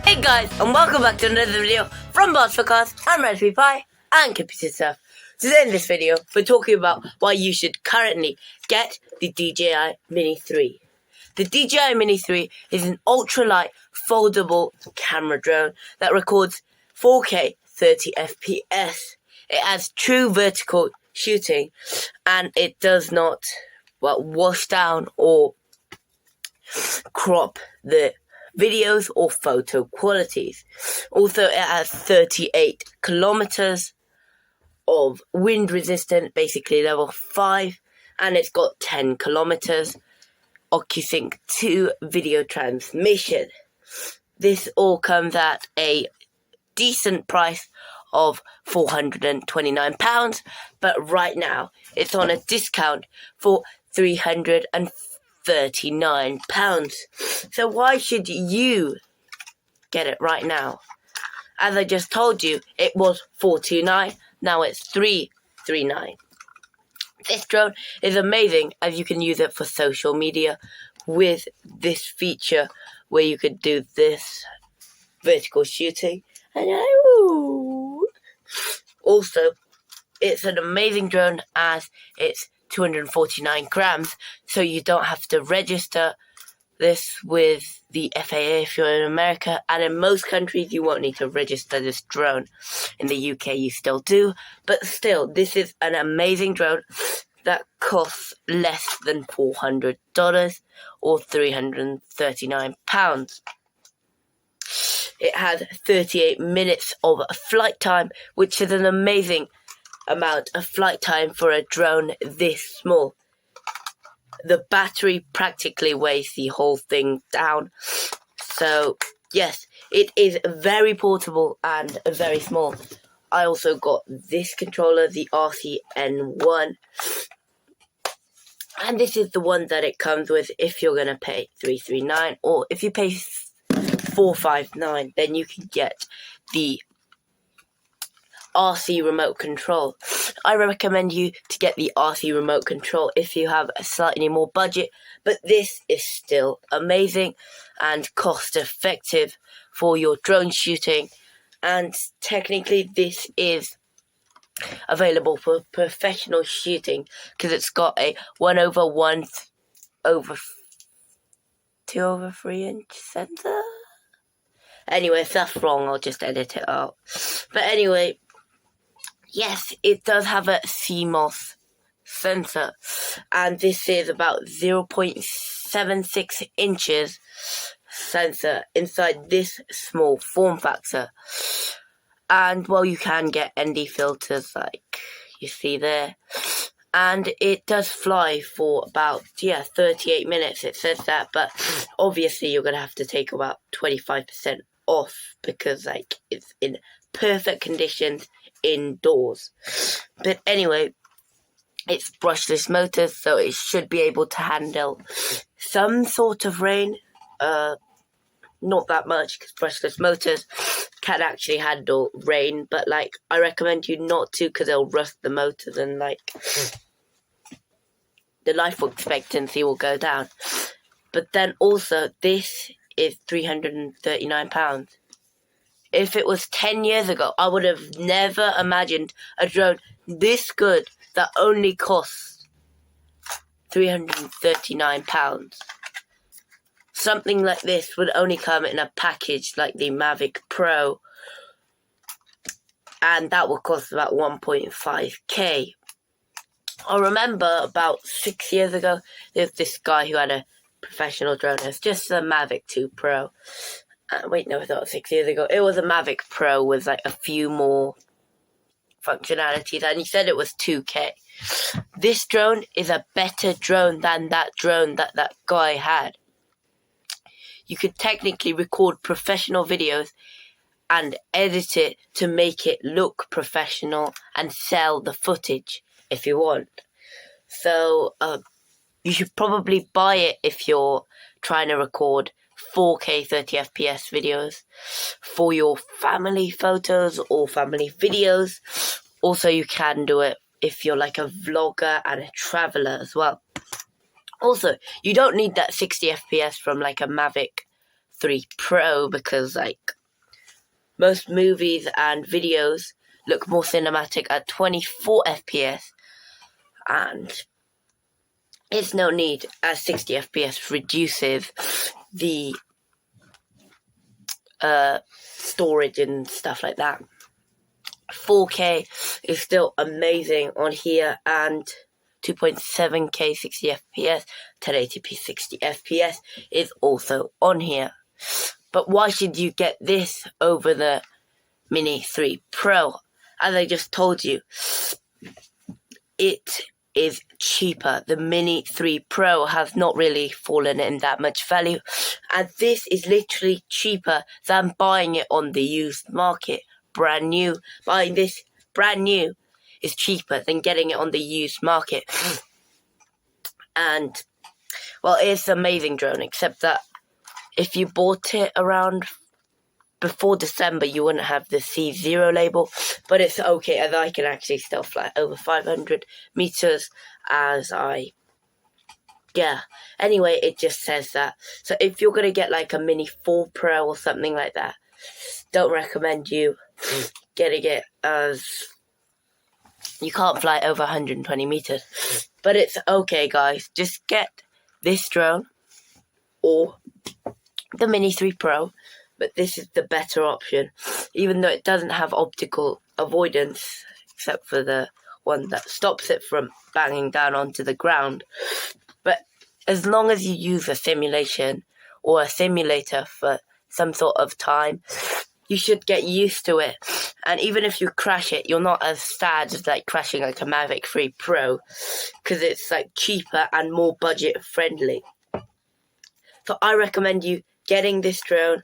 Hey guys, and welcome back to another video from Bars for Cars and Raspberry Pi and Computer Stuff. Today in this video, we're talking about why you should currently get the DJI Mini 3. The DJI Mini 3 is an ultralight foldable camera drone that records 4K 30 FPS. It has true vertical shooting and it does not wash down or crop the videos or photo qualities. Also, it has 38 kilometers of wind resistant, basically level 5, and it's got 10 kilometers OcuSync 2 video transmission. This all comes at a decent price of £429, but right now it's on a discount for £339. So why should you get it right now? As I just told you, it was $429, now it's $339. This drone is amazing as you can use it for social media with this feature where you could do this vertical shooting. Also, it's an amazing drone as it's 249 grams, so you don't have to register this with the FAA if you're in America, and in most countries you won't need to register this drone. In the UK you still do, but still, this is an amazing drone that costs less than $400 or £339. It has 38 minutes of flight time, which is an amazing amount of flight time for a drone this small. The battery practically weighs the whole thing down. So, yes, it is very portable and very small. I also got this controller, the RCN1. And this is the one that it comes with if you're going to pay $339, or if you pay $459, then you can get the RC remote control. I recommend you to get the RC remote control if you have a slightly more budget, but this is still amazing and cost effective for your drone shooting, and technically this is available for professional shooting because it's got a 1/1/2/3 inch sensor. Anyway, if that's wrong, I'll just edit it out. But anyway, yes, it does have a CMOS sensor, and this is about 0.76 inches sensor inside this small form factor. And, well, you can get ND filters like you see there. And it does fly for about, 38 minutes, it says that. But obviously you're going to have to take about 25% off because, it's in perfect conditions indoors. But anyway, it's brushless motors, so it should be able to handle some sort of rain. Not that much, because brushless motors can actually handle rain, but I recommend you not to, because they'll rust the motors and the life expectancy will go down. But then also, this is £339. If it was 10 years ago, I would have never imagined a drone this good that only costs £339. Something like this would only come in a package like the Mavic Pro, and that would cost about 1.5k. I remember about 6 years ago, there was this guy who had a professional drone. It was just the Mavic 2 Pro. Wait, no, that was 6 years ago. It was a Mavic Pro with a few more functionalities, and he said it was 2k. This drone is a better drone than that drone that guy had. You could technically record professional videos and edit it to make it look professional and sell the footage if you want. So, you should probably buy it if you're trying to record 4K 30 FPS videos for your family photos or family videos. Also, you can do it if you're a vlogger and a traveler as well. Also, you don't need that 60 FPS from a Mavic 3 Pro because most movies and videos look more cinematic at 24 FPS, and it's no need, as 60 FPS reduces the storage and stuff like that. 4K is still amazing on here, and 2.7K 60 FPS, 1080p 60 FPS is also on here. But why should you get this over the Mini 3 Pro? As I just told you, it is cheaper. The Mini 3 Pro has not really fallen in that much value, and this is literally cheaper than buying it on the used market. Brand new. Buying this brand new is cheaper than getting it on the used market. And, well, it's an amazing drone, except that if you bought it around before December, you wouldn't have the C0 label, but it's okay, as I can actually still fly over 500 meters anyway, it just says that. So if you're going to get like a Mini 4 Pro or something like that, don't recommend you getting it, as you can't fly over 120 meters. But it's okay, guys. Just get this drone or the Mini 3 Pro, but this is the better option, even though it doesn't have optical avoidance, except for the one that stops it from banging down onto the ground. But as long as you use a simulation or a simulator for some sort of time, you should get used to it. And even if you crash it, you're not as sad as like crashing like a Mavic 3 Pro, because it's like cheaper and more budget friendly. So I recommend you getting this drone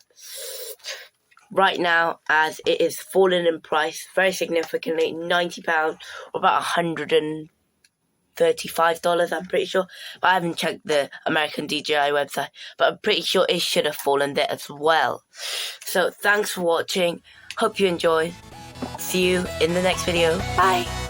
right now, as it is fallen in price very significantly, £90 or about $135, I'm pretty sure. But I haven't checked the American DJI website, but I'm pretty sure it should have fallen there as well. So thanks for watching. Hope you enjoyed. See you in the next video. Bye.